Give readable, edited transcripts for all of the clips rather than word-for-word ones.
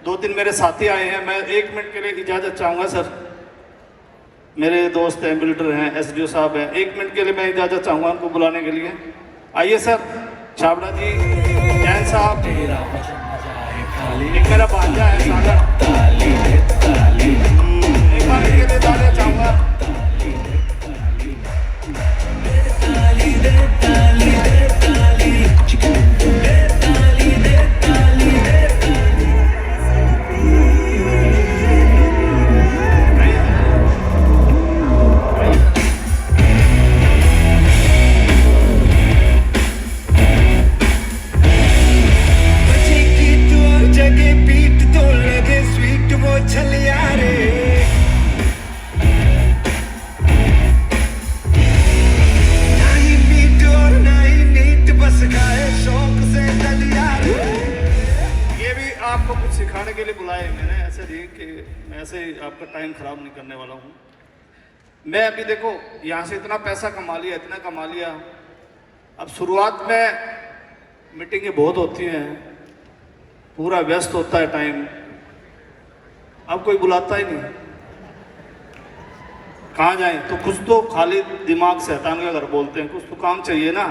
दो तीन मेरे साथी आए हैं, मैं 1 मिनट के लिए इजाज़त चाहूँगा सर। मेरे दोस्त हैं, बिल्डर हैं, एसडीओ साहब हैं, 1 मिनट के लिए मैं इजाज़त चाहूँगा उनको बुलाने के लिए। आइए सर, छाबड़ा जी, जैन साहब, एक मेरा भांजा है सागर, एक बार इनके लिए इजाज़त चाहूँगा। आपको कुछ सिखाने के लिए बुलाए मैंने, ऐसे नहीं कि मैं ऐसे आपका टाइम खराब नहीं करने वाला हूँ। मैं अभी देखो यहाँ से इतना पैसा कमा लिया, इतना कमा लिया। अब शुरुआत में मीटिंगें बहुत होती हैं, पूरा व्यस्त होता है टाइम, अब कोई बुलाता ही नहीं। कहाँ जाएं? तो कुछ तो खाली दिमाग शैतान का घर बोलते हैं, कुछ तो काम चाहिए ना।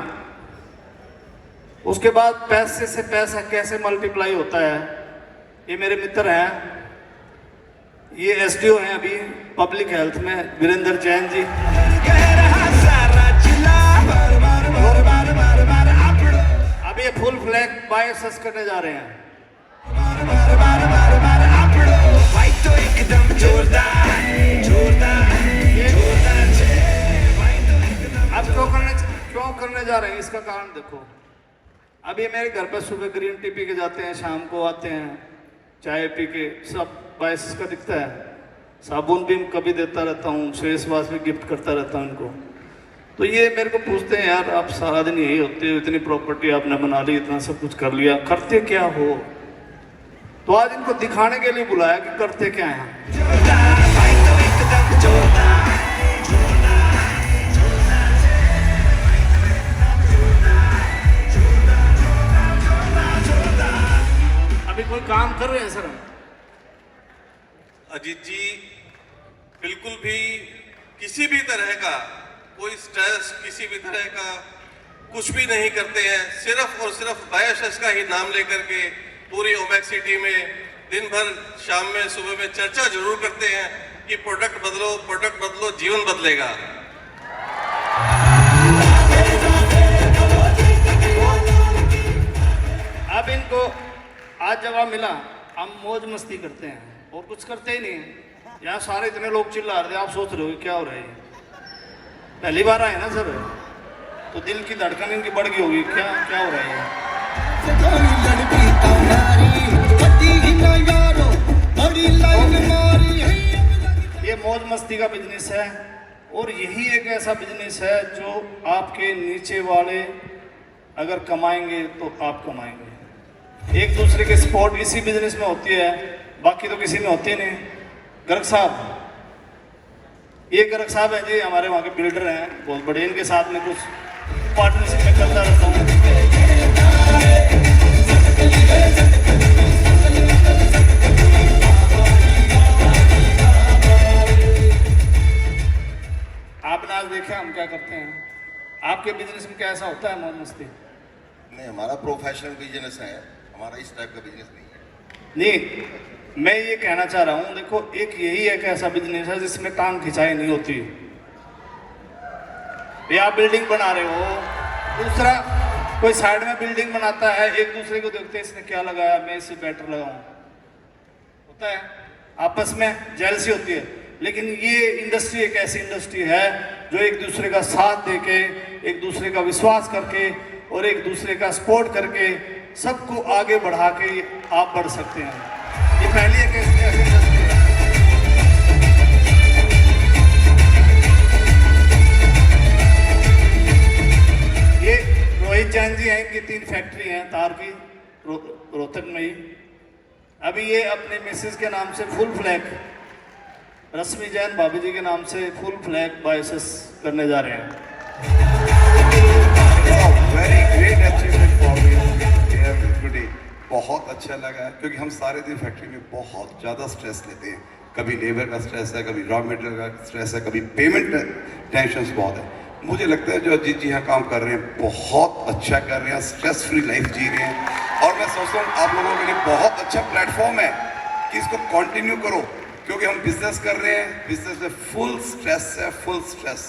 उसके बाद पैसे से पैसा कैसे मल्टीप्लाई होता है, ये मेरे मित्र हैं, ये एसडीओ हैं अभी पब्लिक हेल्थ में, वीरेंद्र जैन जी। अब ये फुल फ्लैग बायोसेस करने जा रहे हैं। अब क्यों करने जा रहे हैं, इसका कारण देखो। अब ये मेरे घर पर सुबह ग्रीन टी पी के जाते हैं, शाम को आते हैं चाय पी के, सब बायस का दिखता है। साबुन भी कभी देता रहता हूँ, फेस वॉश भी गिफ्ट करता रहता हूँ उनको। तो ये मेरे को पूछते हैं, यार आप सारा दिन यही होते हो, इतनी प्रॉपर्टी आपने बना ली, इतना सब कुछ कर लिया, करते क्या हो? तो आज इनको दिखाने के लिए बुलाया कि करते क्या हैं। अभी कोई काम कर रहे हैं सर? अजीत जी, बिल्कुल भी किसी भी तरह का कोई स्ट्रेस, किसी भी तरह का कुछ भी नहीं करते हैं। सिर्फ और सिर्फ बायोसेस का ही नाम लेकर के पूरी ओमेक्स सिटी में दिन भर शाम में सुबह में चर्चा जरूर करते हैं कि प्रोडक्ट बदलो, जीवन बदलेगा। अब इनको आज जवाब मिला, हम मौज मस्ती करते हैं और कुछ करते ही नहीं है। यहाँ सारे इतने लोग चिल्ला रहे थे, आप सोच रहे हो क्या हो रहा है? पहली बार आए ना सर, तो दिल की धड़कन इनकी बढ़ गई होगी, क्या क्या हो रहा है? ये मौज मस्ती का बिजनेस है और यही एक ऐसा बिजनेस है जो आपके नीचे वाले अगर कमाएंगे तो आप कमाएंगे। एक दूसरे के सपोर्ट इसी बिजनेस में होती है, बाकी तो किसी में होती नहीं। गर्ग साहब, ये गर्ग साहब हैं जी, हमारे वहाँ के बिल्डर हैं, बहुत बड़े। इनके साथ में कुछ पार्टनरशिप में करता रहता हूँ। आपने आज देखा हम क्या करते हैं। आपके बिजनेस में क्या ऐसा होता है मौज मस्ती? नहीं, हमारा प्रोफेशनल बिजनेस है, हमारा इस टाइप का बिजनेस नहीं है। नहीं, मैं ये कहना चाह रहा हूँ, देखो एक यही एक ऐसा बिजनेस है जिसमें टांग खिंचाई नहीं होती। ये आप बिल्डिंग बना रहे हो, दूसरा कोई साइड में बिल्डिंग बनाता है, एक दूसरे को देखते हैं इसने क्या लगाया, मैं इससे बेटर लगाऊं, होता है, आपस में जेलसी होती है। लेकिन ये इंडस्ट्री एक ऐसी इंडस्ट्री है जो एक दूसरे का साथ देके, एक दूसरे का विश्वास करके और एक दूसरे का सपोर्ट करके सबको आगे बढ़ा के आप बढ़ सकते हैं। ये पहली एक ऐसी इंडस्ट्री है। ये रोहित जैन जी हैं, इनकी 3 फैक्ट्री हैं तार की रोहतक में ही। अभी ये अपने मिसेज के नाम से फुल फ्लैग, रश्मि जैन भाभी जी के नाम से फुल फ्लैग बायोसेस करने जा रहे हैं। Very great achievement for me here today. बहुत अच्छा लगा क्योंकि हम सारे दिन फैक्ट्री में बहुत ज़्यादा स्ट्रेस लेते हैं। कभी लेबर का स्ट्रेस है, कभी रॉ मटेरियल का स्ट्रेस है, कभी पेमेंट टेंशन बहुत है। मुझे लगता है जो अजीत जी यहाँ काम कर रहे हैं बहुत अच्छा कर रहे हैं, स्ट्रेस फ्री लाइफ जी रहे हैं। और मैं सोचता हूँ आप लोगों के लिए बहुत अच्छा प्लेटफॉर्म है कि इसको कंटिन्यू करो, क्योंकि हम बिजनेस कर रहे हैं, बिजनेस में फुल स्ट्रेस है, full stress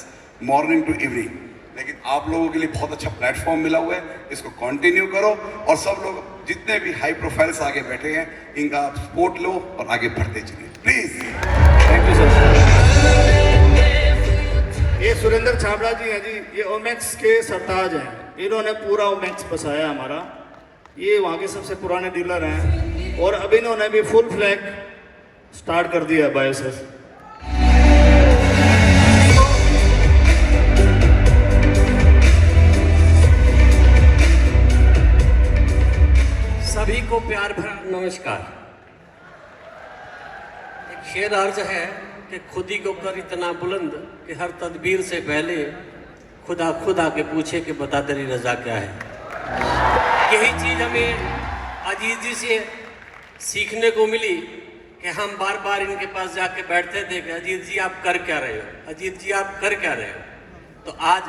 morning to evening, लेकिन आप लोगों के लिए बहुत अच्छा प्लेटफॉर्म मिला हुआ है, इसको कंटिन्यू करो। और सब लोग जितने भी हाई प्रोफाइल्स आगे बैठे हैं इनका आप सपोर्ट लो और आगे बढ़ते चलिए प्लीज। Thank you sir. ये सुरेंद्र छाबड़ा जी हैं जी, ये ओमेक्स के सरताज हैं, इन्होंने पूरा ओमेक्स बसाया हमारा, ये वहाँ के सबसे पुराने डीलर हैं और अब इन्होंने भी फुल फ्लैग स्टार्ट कर दिया है बायोसेस। सभी को प्यार भरा नमस्कार। एक शेर अर्ज है कि खुदी को कर इतना बुलंद कि हर तदबीर से पहले खुदा खुद आके पूछे कि बता तेरी रजा क्या है। यही चीज़ हमें अजीत जी से सीखने को मिली कि हम बार बार इनके पास जाके बैठते थे कि अजीत जी आप कर क्या रहे हो, अजीत जी आप कर क्या रहे हो। तो आज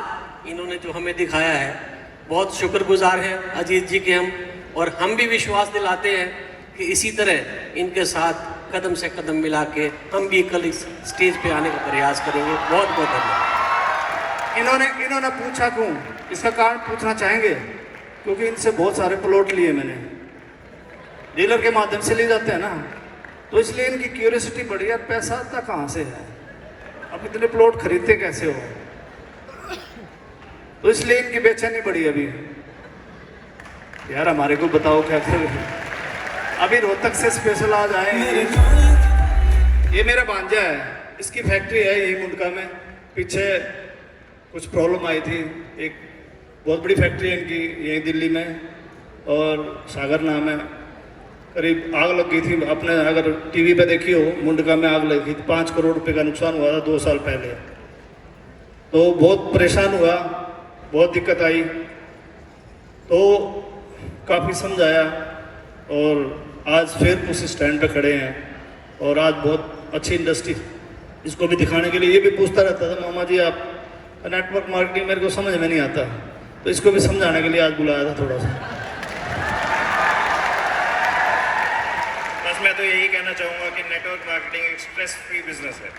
इन्होंने जो हमें दिखाया है बहुत शुक्रगुजार हैं अजीत जी के हम, और हम भी विश्वास दिलाते हैं कि इसी तरह इनके साथ कदम से कदम मिला के हम भी कल इस स्टेज पे आने का प्रयास करेंगे। बहुत बहुत धन्यवाद। इन्होंने पूछा क्यों, इसका कारण पूछना चाहेंगे, क्योंकि इनसे बहुत सारे प्लॉट लिए मैंने, डीलर के माध्यम से ले जाते हैं ना, तो इसलिए इनकी क्यूरियोसिटी बढ़ी है, पैसा आता कहाँ से है, अब इतने प्लॉट खरीदते कैसे हो, तो इसलिए इनकी बेचैनी बढ़ी अभी। यार हमारे को बताओ क्या करें, अभी रोहतक से स्पेशल आज आए हैं। ये मेरा भांजा है, इसकी फैक्ट्री है यही मुंडका में, पीछे कुछ प्रॉब्लम आई थी, एक बहुत बड़ी फैक्ट्री है इनकी यही दिल्ली में, और सागर नाम है, करीब आग लग गई थी। आपने अगर टीवी पे देखी हो, मुंडका में आग लगी थी, 5 करोड़ रुपए का नुकसान हुआ था 2 साल पहले। तो बहुत परेशान हुआ, बहुत दिक्कत आई, तो काफ़ी समझाया और आज फिर उस स्टैंड पे खड़े हैं। और आज बहुत अच्छी इंडस्ट्री, इसको भी दिखाने के लिए ये भी पूछता रहता था, मामा जी आप नेटवर्क मार्केटिंग मेरे को समझ में नहीं आता, तो इसको भी समझाने के लिए आज बुलाया था थोड़ा सा। बस मैं तो यही कहना चाहूँगा कि नेटवर्क मार्केटिंग एक स्ट्रेस फ्री बिजनेस है।